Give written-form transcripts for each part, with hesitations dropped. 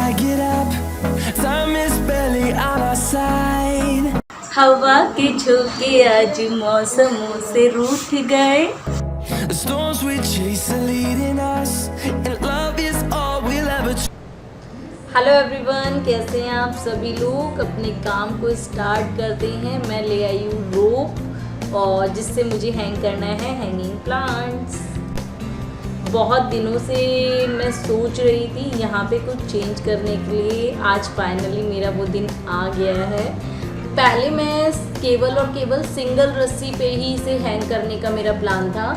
I get up, time is barely on our side. हवा के झोंके आज मौसमों से रूठ गए। The storms we chase are leading us, and love is all we'll ever hello everyone, कैसे हैं आप सभी लोग। अपने काम को स्टार्ट करते हैं। मैं ले आई हूँ रोप और जिससे मुझे हैंग करना है हैंगिंग प्लांट्स। बहुत दिनों से मैं सोच रही थी यहाँ पे कुछ चेंज करने के लिए। आज फाइनली मेरा वो दिन आ गया है। पहले मैं केवल सिंगल रस्सी पे ही इसे हैंग करने का मेरा प्लान था,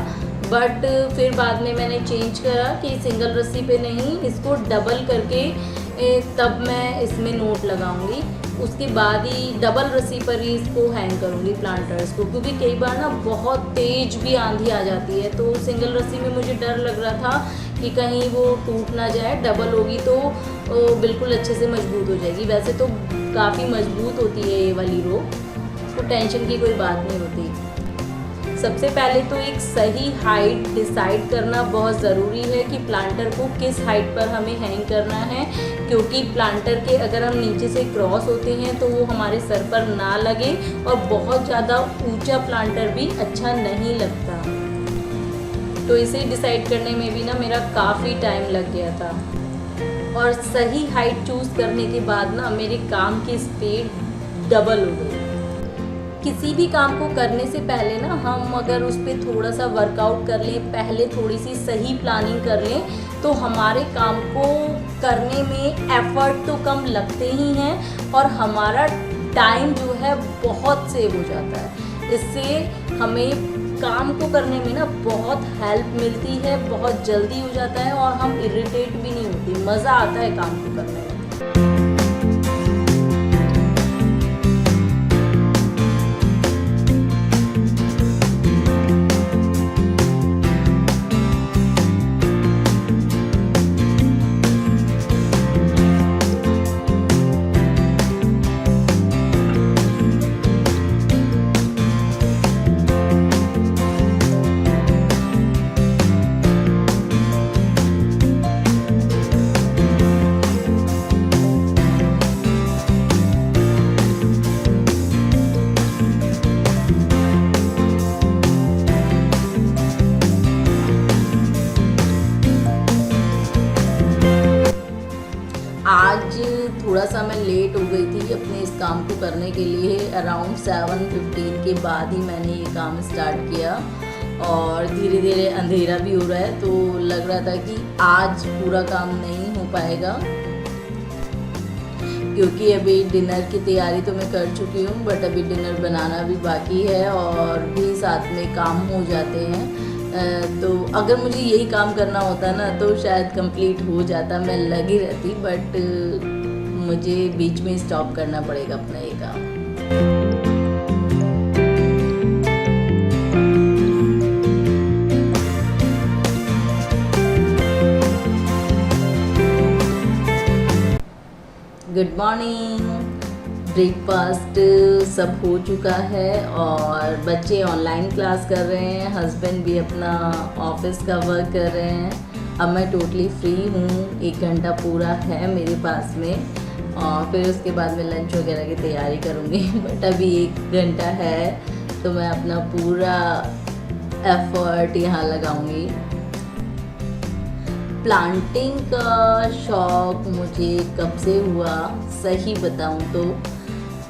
बट फिर बाद में मैंने चेंज करा कि सिंगल रस्सी पे नहीं, इसको डबल करके तब मैं इसमें नोट लगाऊंगी। उसके बाद ही डबल रस्सी पर ही इसको हैंग करूंगी प्लांटर्स को, क्योंकि कई बार ना बहुत तेज़ भी आंधी आ जाती है। तो सिंगल रस्सी में मुझे डर लग रहा था कि कहीं वो टूट ना जाए। डबल होगी तो बिल्कुल अच्छे से मजबूत हो जाएगी। वैसे तो काफ़ी मजबूत होती है ये वाली रोप, तो टेंशन की कोई बात नहीं होती। सबसे पहले तो एक सही हाइट डिसाइड करना बहुत ज़रूरी है कि प्लांटर को किस हाइट पर हमें हैंग करना है, क्योंकि प्लांटर के अगर हम नीचे से क्रॉस होते हैं तो वो हमारे सर पर ना लगे, और बहुत ज़्यादा ऊंचा प्लांटर भी अच्छा नहीं लगता। तो इसे डिसाइड करने में भी ना मेरा काफ़ी टाइम लग गया था, और सही हाइट चूज़ करने के बाद ना मेरे काम की स्पीड डबल हो गई। किसी भी काम को करने से पहले ना हम अगर उस पर थोड़ा सा वर्कआउट कर लें, पहले थोड़ी सी सही प्लानिंग कर लें, तो हमारे काम को करने में एफर्ट तो कम लगते ही हैं और हमारा टाइम जो है बहुत सेव हो जाता है। इससे हमें काम को करने में ना बहुत हेल्प मिलती है, बहुत जल्दी हो जाता है और हम इरिटेट भी नहीं होती। मज़ा आता है काम को करने में। आज थोड़ा सा मैं लेट हो गई थी अपने इस काम को करने के लिए। अराउंड 7:15 के बाद ही मैंने ये काम स्टार्ट किया, और धीरे धीरे अंधेरा भी हो रहा है, तो लग रहा था कि आज पूरा काम नहीं हो पाएगा, क्योंकि अभी डिनर की तैयारी तो मैं कर चुकी हूँ, बट अभी डिनर बनाना भी बाकी है और भी साथ में काम हो जाते हैं। तो अगर मुझे यही काम करना होता ना तो शायद कंप्लीट हो जाता, मैं लगी रहती, बट मुझे बीच में स्टॉप करना पड़ेगा अपना ये काम। Good morning. ब्रेकफास्ट सब हो चुका है और बच्चे ऑनलाइन क्लास कर रहे हैं, हस्बैंड भी अपना ऑफिस का वर्क कर रहे हैं। अब मैं टोटली फ्री हूँ, 1 घंटा पूरा है मेरे पास में, और फिर उसके बाद मैं लंच वगैरह की तैयारी करूँगी। बट अभी 1 घंटा है तो मैं अपना पूरा एफर्ट यहाँ लगाऊँगी। प्लांटिंग का शौक़ मुझे कब से हुआ, सही बताऊँ तो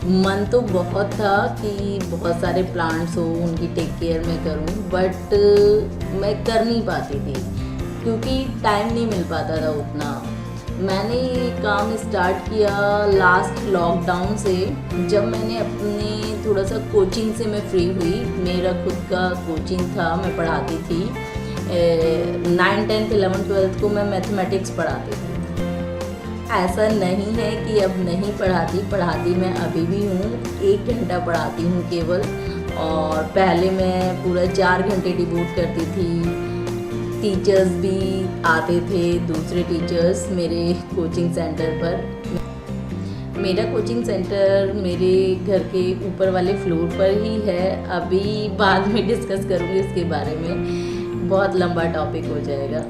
मन तो बहुत था कि बहुत सारे प्लांट्स हो, उनकी टेक केयर मैं करूं, बट मैं कर नहीं पाती थी क्योंकि टाइम नहीं मिल पाता था उतना। मैंने ये काम स्टार्ट किया लास्ट लॉकडाउन से, जब मैंने अपने थोड़ा सा कोचिंग से मैं फ्री हुई। मेरा खुद का कोचिंग था, मैं पढ़ाती थी 9th 10th 11th 12th को मैं मैथमेटिक्स पढ़ाती थी। ऐसा नहीं है कि अब नहीं पढ़ाती मैं अभी भी हूँ। 1 घंटा पढ़ाती हूँ केवल, और पहले मैं पूरा 4 घंटे डिवोट करती थी। टीचर्स भी आते थे, दूसरे टीचर्स मेरे कोचिंग सेंटर पर। मेरा कोचिंग सेंटर मेरे घर के ऊपर वाले फ्लोर पर ही है। अभी बाद में डिस्कस करूँगी इसके बारे में, बहुत लंबा टॉपिक हो जाएगा।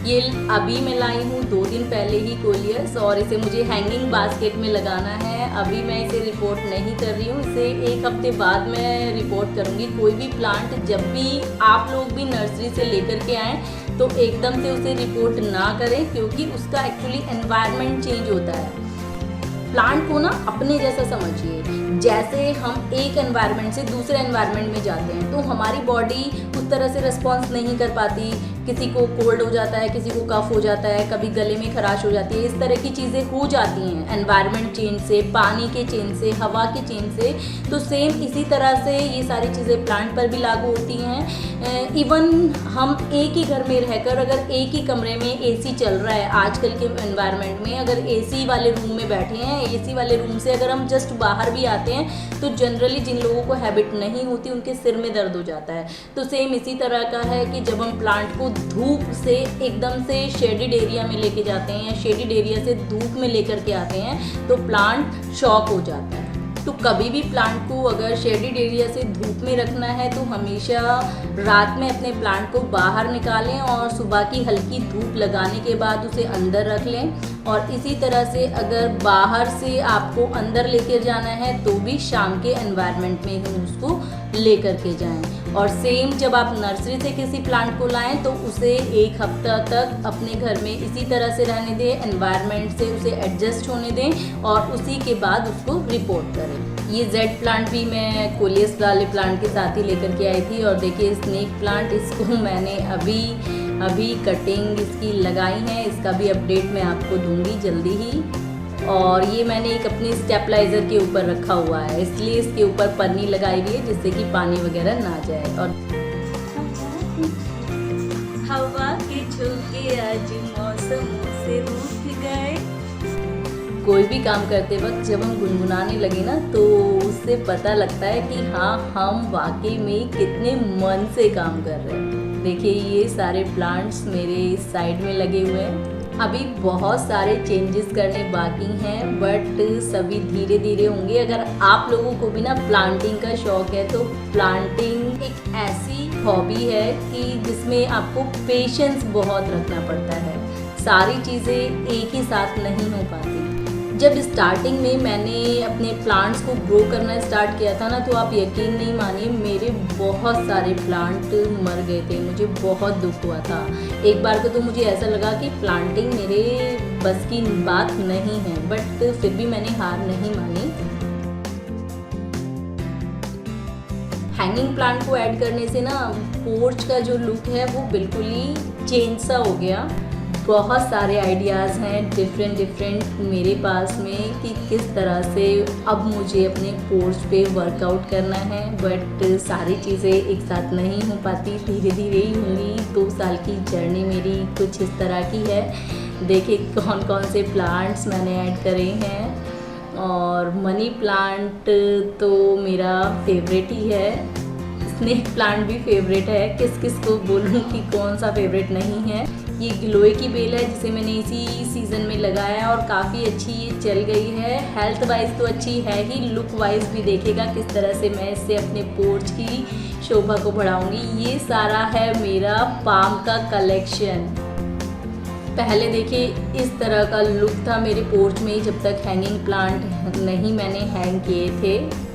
ये अभी मैं लाई हूँ 2 दिन पहले ही कोलियस, और इसे मुझे हैंगिंग बास्केट में लगाना है। अभी मैं इसे रिपोर्ट नहीं कर रही हूँ, इसे 1 हफ्ते बाद मैं रिपोर्ट करूँगी। कोई भी प्लांट जब भी आप लोग भी नर्सरी से लेकर के आएँ तो एकदम से उसे रिपोर्ट ना करें, क्योंकि उसका एक्चुअली एनवायरनमेंट चेंज होता है। प्लांट को ना अपने जैसा समझिए। जैसे हम एक एनवायरनमेंट से दूसरे एनवायरनमेंट में जाते हैं तो हमारी बॉडी उस तरह से रिस्पॉन्स नहीं कर पाती। किसी को कोल्ड हो जाता है, किसी को कफ हो जाता है, कभी गले में खराश हो जाती है। इस तरह की चीज़ें हो जाती हैं एनवायरनमेंट चेंज से, पानी के चेंज से, हवा के चेंज से। तो सेम इसी तरह से ये सारी चीज़ें प्लांट पर भी लागू होती हैं। इवन हम एक ही घर में रहकर अगर एक ही कमरे में एसी चल रहा है आजकल के एनवायरनमेंट में, अगर एसी वाले रूम में बैठे हैं, एसी वाले रूम से अगर हम जस्ट बाहर भी आते हैं तो जनरली जिन लोगों को हैबिट नहीं होती उनके सिर में दर्द हो जाता है। तो सेम इसी तरह का है कि जब हम प्लांट को धूप से एकदम से शेडिड एरिया में लेके जाते हैं या शेडिड एरिया से धूप में लेकर के आते हैं तो प्लांट शॉक हो जाता है। तो कभी भी प्लांट को अगर शेडिड एरिया से धूप में रखना है तो हमेशा रात में अपने प्लांट को बाहर निकालें और सुबह की हल्की धूप लगाने के बाद उसे अंदर रख लें। और इसी तरह से अगर बाहर से आपको अंदर लेकर जाना है तो भी शाम के एनवायरनमेंट में ही उसको लेकर के जाएं। और सेम जब आप नर्सरी से किसी प्लांट को लाएं तो उसे 1 हफ्ता तक अपने घर में इसी तरह से रहने दें, एनवायरनमेंट से उसे एडजस्ट होने दें और उसी के बाद उसको रिपोर्ट करें। ये जेड प्लांट भी मैं कोलियस वाले प्लांट के साथ ही लेकर के आई थी। और देखिए स्नेक प्लांट, इसको मैंने अभी कटिंग इसकी लगाई है। इसका भी अपडेट मैं आपको दूंगी जल्दी ही। और ये मैंने एक अपने स्टेबलाइज़र के ऊपर रखा हुआ है, इसलिए इसके ऊपर पन्नी लगाई हुई है जिससे कि पानी वगैरह ना जाए। और हवा के झोंके आज मौसमों से रूठ गए। कोई भी काम करते वक्त जब हम गुनगुनाने लगे ना तो उससे पता लगता है कि हाँ, हम वाकई में कितने मन से काम कर रहे हैं। देखिए ये सारे प्लांट्स मेरे इस साइड में लगे हुए हैं। अभी बहुत सारे चेंजेस करने बाकी हैं, बट सभी धीरे धीरे होंगे। अगर आप लोगों को भी ना प्लांटिंग का शौक है तो प्लांटिंग एक ऐसी हॉबी है कि जिसमें आपको पेशेंस बहुत रखना पड़ता है। सारी चीज़ें एक ही साथ नहीं हो पाती। जब स्टार्टिंग में मैंने अपने प्लांट्स को ग्रो करना स्टार्ट किया था ना तो आप यकीन नहीं मानिए, मेरे बहुत सारे प्लांट मर गए थे। मुझे बहुत दुख हुआ था। एक बार को तो मुझे ऐसा लगा कि प्लांटिंग मेरे बस की बात नहीं है, बट फिर भी मैंने हार नहीं मानी। हैंगिंग प्लांट को ऐड करने से ना पोर्च का जो लुक है वो बिल्कुल ही चेंज सा हो गया। बहुत सारे आइडियाज़ हैं डिफरेंट मेरे पास में कि किस तरह से अब मुझे अपने पोर्च पे वर्कआउट करना है, बट सारी चीज़ें एक साथ नहीं हो पाती, धीरे धीरे ही होंगी। 2 साल की जर्नी मेरी कुछ इस तरह की है। देखिए कौन कौन से प्लांट्स मैंने ऐड करे हैं। और मनी प्लांट तो मेरा फेवरेट ही है, स्नेक प्लांट भी फेवरेट है। किस किस को बोलूँ कि कौन सा फेवरेट नहीं है। ये गिलोय की बेल है जिसे मैंने इसी सीज़न में लगाया और काफ़ी अच्छी ये चल गई है। हेल्थ वाइज तो अच्छी है ही, लुक वाइज भी देखेगा किस तरह से मैं इससे अपने पोर्च की शोभा को बढ़ाऊंगी। ये सारा है मेरा पाम का कलेक्शन। पहले देखिए इस तरह का लुक था मेरे पोर्च में जब तक हैंगिंग प्लांट नहीं मैंने हैंग किए थे।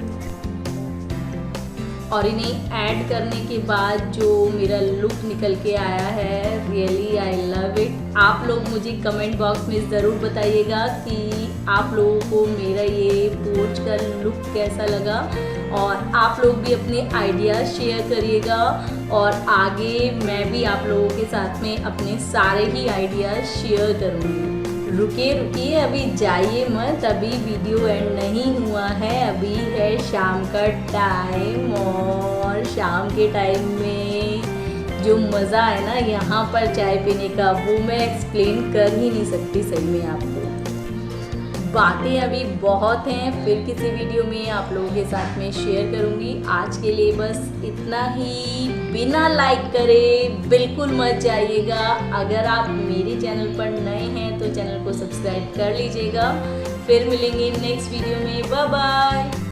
और इन्हें ऐड करने के बाद जो मेरा लुक निकल के आया है, रियली आई लव इट। आप लोग मुझे कमेंट बॉक्स में ज़रूर बताइएगा कि आप लोगों को मेरा ये पोर्च का लुक कैसा लगा, और आप लोग भी अपने आइडियाज़ शेयर करिएगा। और आगे मैं भी आप लोगों के साथ में अपने सारे ही आइडियाज़ शेयर करूँगी। रुकिए अभी जाइए मत, अभी वीडियो एंड नहीं हुआ है। अभी है शाम का टाइम, और शाम के टाइम में जो मज़ा है ना यहाँ पर चाय पीने का, वो मैं एक्सप्लेन कर ही नहीं सकती सही में आपको। बातें अभी बहुत हैं, फिर किसी वीडियो में आप लोगों के साथ में शेयर करूँगी। आज के लिए बस इतना ही। बिना लाइक करे बिल्कुल मत जाइएगा। अगर आप मेरे चैनल पर नए हैं तो चैनल को सब्सक्राइब कर लीजिएगा। फिर मिलेंगे नेक्स्ट वीडियो में। Bye bye.